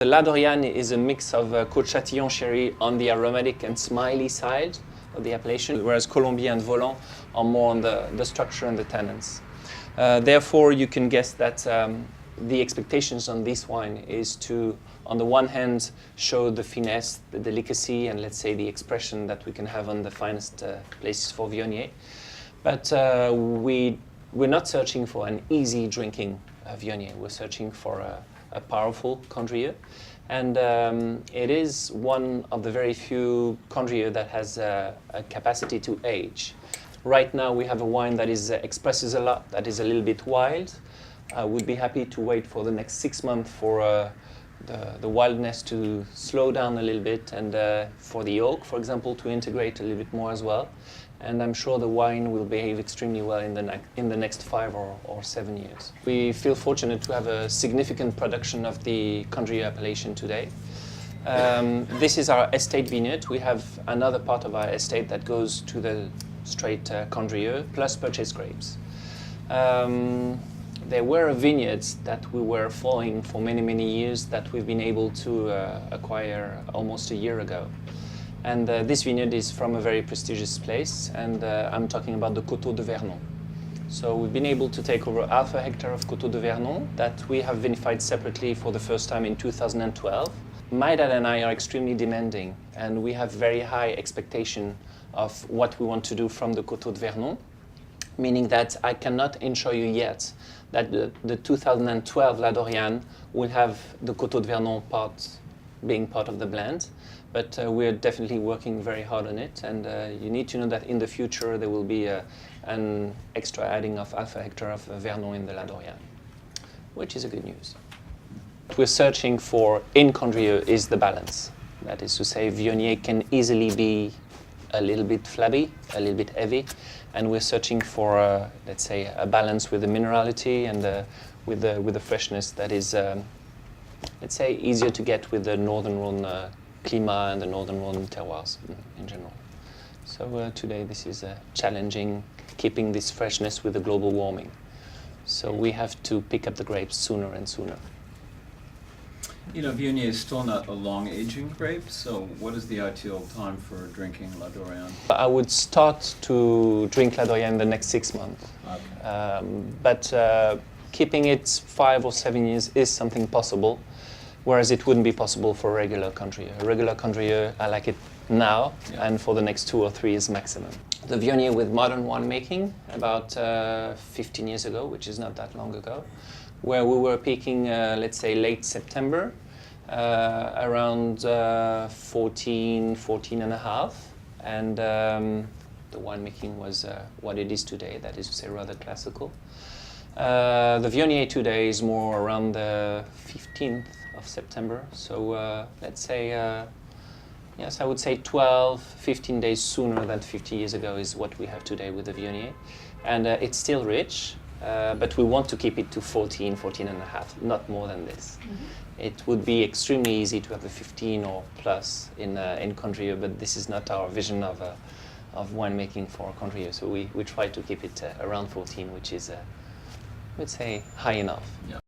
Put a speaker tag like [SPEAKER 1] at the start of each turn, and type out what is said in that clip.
[SPEAKER 1] The La Doriane is a mix of Côte Châtillon sherry on the aromatic and smiley side of the appellation, whereas Colombier and Volant are more on the structure and the tannins. Therefore, you can guess that the expectations on this wine is to, on the one hand, show the finesse, the delicacy, and let's say the expression that we can have on the finest places for Viognier. But we're not searching for an easy drinking Viognier. We're searching for a powerful Condrieu. And it is one of the very few Condrieu that has a capacity to age. Right now we have a wine that expresses a lot, that is a little bit wild. I would be happy to wait for the next 6 months for the wildness to slow down a little bit, and for the oak, for example, to integrate a little bit more as well. And I'm sure the wine will behave extremely well in the next 5 or 7 years. We feel fortunate to have a significant production of the Condrieu appellation today. This is our estate vineyard. We have another part of our estate that goes to the straight Condrieu, plus purchase grapes. There were vineyards that we were following for many, many years that we've been able to acquire almost a year ago. And this vineyard is from a very prestigious place, and I'm talking about the Coteaux de Vernon. So we've been able to take over half a hectare of Coteaux de Vernon that we have vinified separately for the first time in 2012. My dad and I are extremely demanding, and we have very high expectation of what we want to do from the Coteaux de Vernon, meaning that I cannot ensure you yet that the 2012 La Doriane will have the Coteaux de Vernon being part of the blend. But we're definitely working very hard on it, and you need to know that in the future there will be an extra adding of half a hectare of Vernon in the La Doriane, which is a good news. What we're searching for in Condrieu is the balance. That is to say, Viognier can easily be a little bit flabby, a little bit heavy, and we're searching for, let's say, a balance with the minerality and with the freshness that is, let's say, easier to get with the Northern Rhone climat and the Northern Rhone terroirs in general. So today this is challenging, keeping this freshness with the global warming. So we have to pick up the grapes sooner and sooner.
[SPEAKER 2] You know, Viognier is still not a long aging grape, so what is the ideal time for drinking La Doriane?
[SPEAKER 1] I would start to drink La Doriane in the next 6 months. Okay. But keeping it 5 or 7 years is something possible, whereas it wouldn't be possible for a regular Condrieu. A regular Condrieu, I like it now, yeah, and for the next 2 or 3 years maximum. The Viognier with modern winemaking, about 15 years ago, which is not that long ago, where we were peaking, let's say, late September, around 14 and a half, and the winemaking was what it is today, that is to say, rather classical. The Viognier today is more around the 15th of September, so let's say, yes, I would say 12, 15 days sooner than 50 years ago is what we have today with the Viognier. And it's still rich, but we want to keep it to 14 and a half, not more than this. Mm-hmm. It would be extremely easy to have a 15 or plus in Condrieu, but this is not our vision of winemaking for Condrieu, so we try to keep it around 14, which is, I would say, high enough. Yeah.